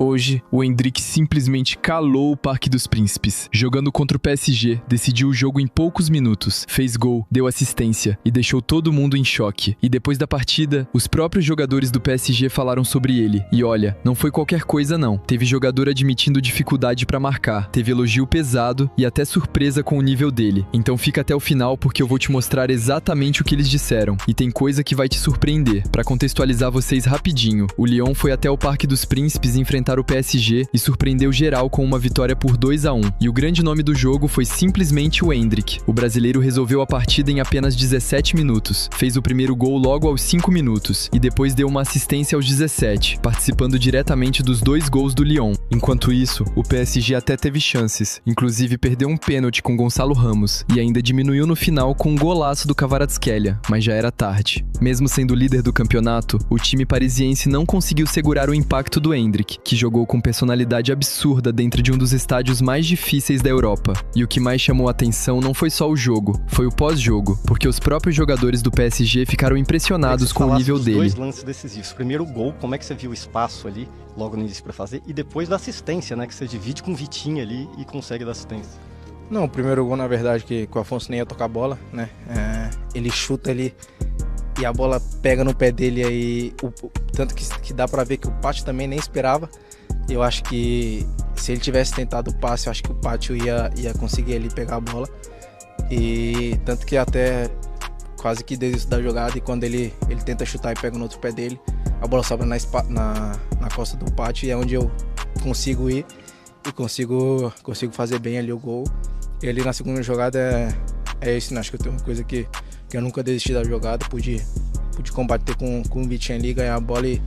Hoje, o Endrick simplesmente calou o Parque dos Príncipes. Jogando contra o PSG, decidiu o jogo em poucos minutos, fez gol, deu assistência e deixou todo mundo em choque. E depois da partida, os próprios jogadores do PSG falaram sobre ele. E olha, não foi qualquer coisa não. Teve jogador admitindo dificuldade pra marcar, teve elogio pesado e até surpresa com o nível dele. Então fica até o final porque eu vou te mostrar exatamente o que eles disseram. E tem coisa que vai te surpreender. Pra contextualizar vocês rapidinho, o Lyon foi até o Parque dos Príncipes enfrentar o PSG e surpreendeu geral com uma vitória por 2-1. E o grande nome do jogo foi simplesmente o Endrick. O brasileiro resolveu a partida em apenas 17 minutos. Fez o primeiro gol logo aos 5 minutos e depois deu uma assistência aos 17, participando diretamente dos 2 gols do Lyon. Enquanto isso, o PSG até teve chances, inclusive perdeu um pênalti com Gonçalo Ramos e ainda diminuiu no final com um golaço do Kvaratskhelia, mas já era tarde. Mesmo sendo líder do campeonato, o time parisiense não conseguiu segurar o impacto do Endrick, que jogou com personalidade absurda dentro de um dos estádios mais difíceis da Europa. E o que mais chamou a atenção não foi só o jogo, foi o pós-jogo, porque os próprios jogadores do PSG ficaram impressionados com o nível dele. Dois lances decisivos. Primeiro o gol, como é que você viu o espaço ali, logo no início pra fazer, e depois da assistência, né, que você divide com o Vitinho ali e consegue dar assistência. Não, o primeiro gol, na verdade, que o Afonso nem ia tocar a bola, né, ele chuta ali e a bola pega no pé dele aí, tanto que dá pra ver que o Pátio também nem esperava. Eu acho que se ele tivesse tentado o passe, eu acho que o Pátio ia conseguir ali pegar a bola. E tanto que até quase que desiste da jogada, e quando ele tenta chutar e pega no outro pé dele, a bola sobra na costa do Pátio, e é onde eu consigo ir e consigo fazer bem ali o gol. E ali na segunda jogada é isso, né? Acho que eu tenho uma coisa que eu nunca desisti da jogada, pude combater com o Vitinho ali, ganhar a bola e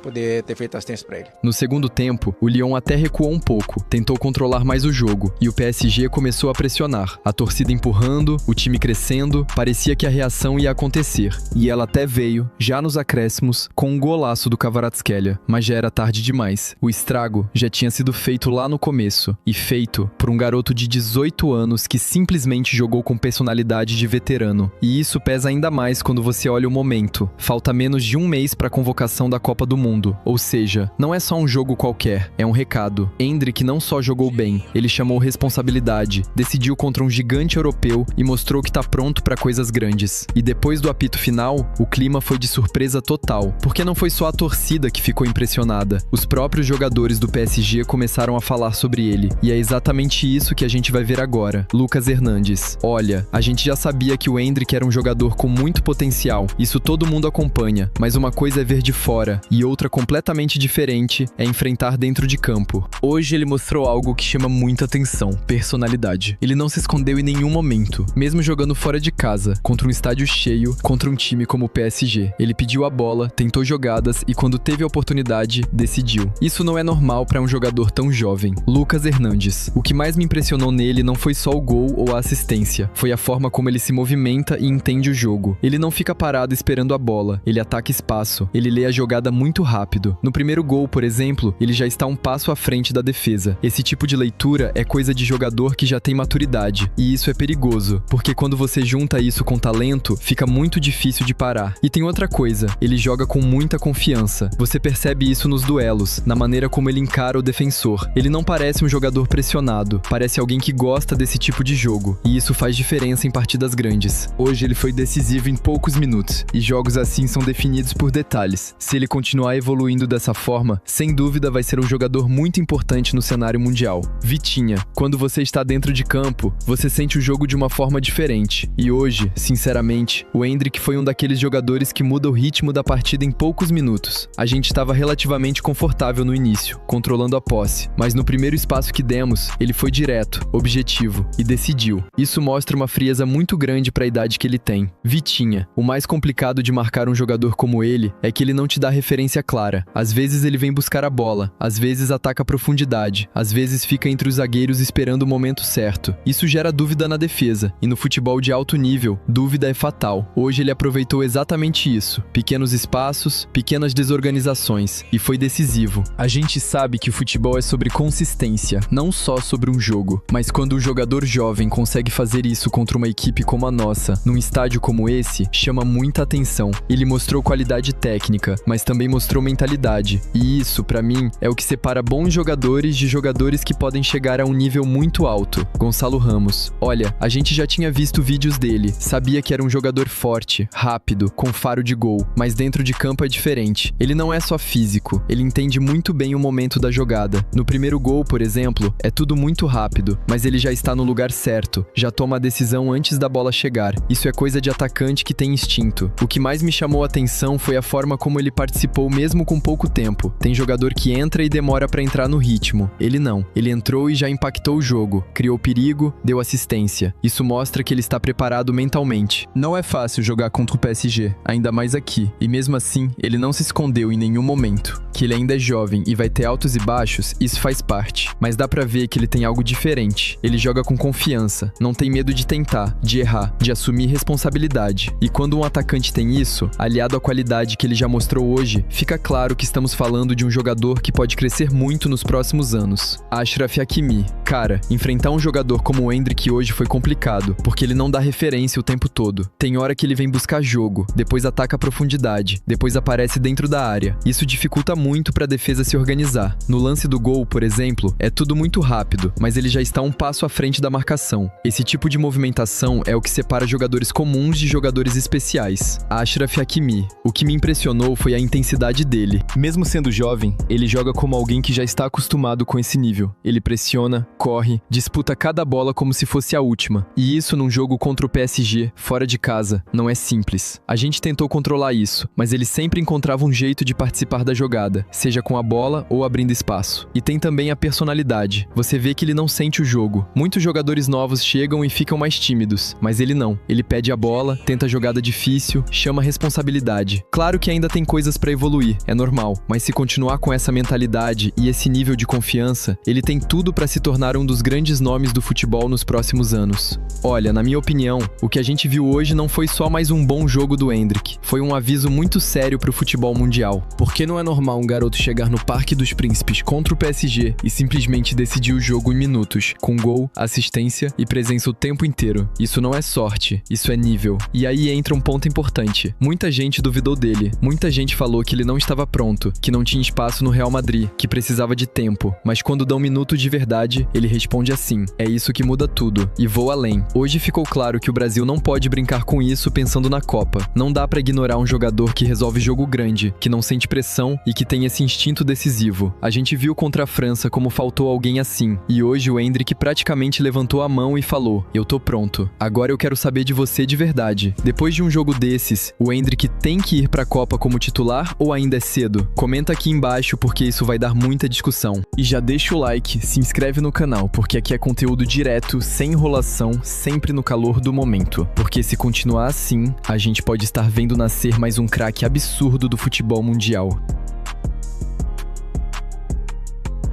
poder ter feito assistência pra ele. No segundo tempo, o Lyon até recuou um pouco, tentou controlar mais o jogo, e o PSG começou a pressionar. A torcida empurrando, o time crescendo, parecia que a reação ia acontecer. E ela até veio, já nos acréscimos, com um golaço do Kvaratskhelia, mas já era tarde demais. O estrago já tinha sido feito lá no começo, e feito por um garoto de 18 anos que simplesmente jogou com personalidade de veterano. E isso pesa ainda mais quando você olha o momento. Falta menos de um mês para a convocação da Copa do Mundo. Ou seja, não é só um jogo qualquer, é um recado. Endrick não só jogou bem, ele chamou responsabilidade, decidiu contra um gigante europeu e mostrou que tá pronto para coisas grandes. E depois do apito final, o clima foi de surpresa total, porque não foi só a torcida que ficou impressionada. Os próprios jogadores do PSG começaram a falar sobre ele, e é exatamente isso que a gente vai ver agora. Lucas Hernandes: olha, a gente já sabia que o Endrick era um jogador com muito potencial, isso todo mundo acompanha, mas uma coisa é ver de fora, e outra completamente diferente é enfrentar dentro de campo. Hoje ele mostrou algo que chama muita atenção: personalidade. Ele não se escondeu em nenhum momento, mesmo jogando fora de casa, contra um estádio cheio, contra um time como o PSG. Ele pediu a bola, tentou jogadas e quando teve a oportunidade, decidiu. Isso não é normal para um jogador tão jovem. Lucas Hernandes: o que mais me impressionou nele não foi só o gol ou a assistência, foi a forma como ele se movimenta e entende o jogo. Ele não fica parado esperando a bola, ele ataca espaço, ele lê a jogada muito rápido. No primeiro gol, por exemplo, ele já está um passo à frente da defesa. Esse tipo de leitura é coisa de jogador que já tem maturidade, e isso é perigoso, porque quando você junta isso com talento, fica muito difícil de parar. E tem outra coisa, ele joga com muita confiança. Você percebe isso nos duelos, na maneira como ele encara o defensor. Ele não parece um jogador pressionado, parece alguém que gosta desse tipo de jogo, e isso faz diferença em partidas grandes. Hoje ele foi decisivo em poucos minutos, e jogos assim são definidos por detalhes. Se ele continuar evoluindo dessa forma, sem dúvida vai ser um jogador muito importante no cenário mundial. Vitinha: quando você está dentro de campo, você sente o jogo de uma forma diferente. E hoje, sinceramente, o Endrick foi um daqueles jogadores que muda o ritmo da partida em poucos minutos. A gente estava relativamente confortável no início, controlando a posse, mas no primeiro espaço que demos, ele foi direto, objetivo e decidiu. Isso mostra uma frieza muito grande para a idade que ele tem. Vitinha: o mais complicado de marcar um jogador como ele é que ele não te dá referência clara. Às vezes ele vem buscar a bola, às vezes ataca a profundidade, às vezes fica entre os zagueiros esperando o momento certo. Isso gera dúvida na defesa, e no futebol de alto nível, dúvida é fatal. Hoje ele aproveitou exatamente isso: pequenos espaços, pequenas desorganizações, e foi decisivo. A gente sabe que o futebol é sobre consistência, não só sobre um jogo, mas quando um jogador jovem consegue fazer isso contra uma equipe como a nossa, num estádio como esse, chama muita atenção. Ele mostrou qualidade técnica, mas também mostrou mostrou mentalidade. E isso, pra mim, é o que separa bons jogadores de jogadores que podem chegar a um nível muito alto. Gonçalo Ramos. Olha, a gente já tinha visto vídeos dele, sabia que era um jogador forte, rápido, com faro de gol, mas dentro de campo é diferente. Ele não é só físico, ele entende muito bem o momento da jogada. No primeiro gol, por exemplo, é tudo muito rápido, mas ele já está no lugar certo, já toma a decisão antes da bola chegar. Isso é coisa de atacante que tem instinto. O que mais me chamou a atenção foi a forma como ele participou mesmo com pouco tempo. Tem jogador que entra e demora pra entrar no ritmo. Ele não. Ele entrou e já impactou o jogo, criou perigo, deu assistência. Isso mostra que ele está preparado mentalmente. Não é fácil jogar contra o PSG, ainda mais aqui. E mesmo assim, ele não se escondeu em nenhum momento. Que ele ainda é jovem e vai ter altos e baixos, isso faz parte. Mas dá pra ver que ele tem algo diferente. Ele joga com confiança, não tem medo de tentar, de errar, de assumir responsabilidade. E quando um atacante tem isso, aliado à qualidade que ele já mostrou hoje, fica claro que estamos falando de um jogador que pode crescer muito nos próximos anos. Achraf Hakimi. Cara, enfrentar um jogador como o Endrick hoje foi complicado, porque ele não dá referência o tempo todo. Tem hora que ele vem buscar jogo, depois ataca a profundidade, depois aparece dentro da área. Isso dificulta muito para a defesa se organizar. No lance do gol, por exemplo, é tudo muito rápido, mas ele já está um passo à frente da marcação. Esse tipo de movimentação é o que separa jogadores comuns de jogadores especiais. Achraf Hakimi. O que me impressionou foi a intensidade dele. Mesmo sendo jovem, ele joga como alguém que já está acostumado com esse nível. Ele pressiona, corre, disputa cada bola como se fosse a última. E isso num jogo contra o PSG, fora de casa, não é simples. A gente tentou controlar isso, mas ele sempre encontrava um jeito de participar da jogada, seja com a bola ou abrindo espaço. E tem também a personalidade. Você vê que ele não sente o jogo. Muitos jogadores novos chegam e ficam mais tímidos, mas ele não. Ele pede a bola, tenta jogada difícil, chama responsabilidade. Claro que ainda tem coisas pra evoluir, é normal, mas se continuar com essa mentalidade e esse nível de confiança, ele tem tudo pra se tornar um dos grandes nomes do futebol nos próximos anos. Olha, na minha opinião, o que a gente viu hoje não foi só mais um bom jogo do Endrick, foi um aviso muito sério pro futebol mundial. Porque não é normal um garoto chegar no Parque dos Príncipes contra o PSG e simplesmente decidir o jogo em minutos, com gol, assistência e presença o tempo inteiro. Isso não é sorte, isso é nível. E aí entra um ponto importante. Muita gente duvidou dele, muita gente falou que ele não estava pronto, que não tinha espaço no Real Madrid, que precisava de tempo, mas quando dá um minuto de verdade, ele responde assim: é isso que muda tudo, e vou além. Hoje ficou claro que o Brasil não pode brincar com isso pensando na Copa. Não dá pra ignorar um jogador que resolve jogo grande, que não sente pressão e que tem esse instinto decisivo. A gente viu contra a França como faltou alguém assim, e hoje o Endrick praticamente levantou a mão e falou: eu tô pronto, agora eu quero saber de você de verdade. Depois de um jogo desses, o Endrick tem que ir pra Copa como titular ou ainda é cedo? Comenta aqui embaixo porque isso vai dar muita discussão. E já deixa o like, se inscreve no canal, porque aqui é conteúdo direto, sem enrolação, sempre no calor do momento. Porque se continuar assim, a gente pode estar vendo nascer mais um craque absurdo do futebol mundial.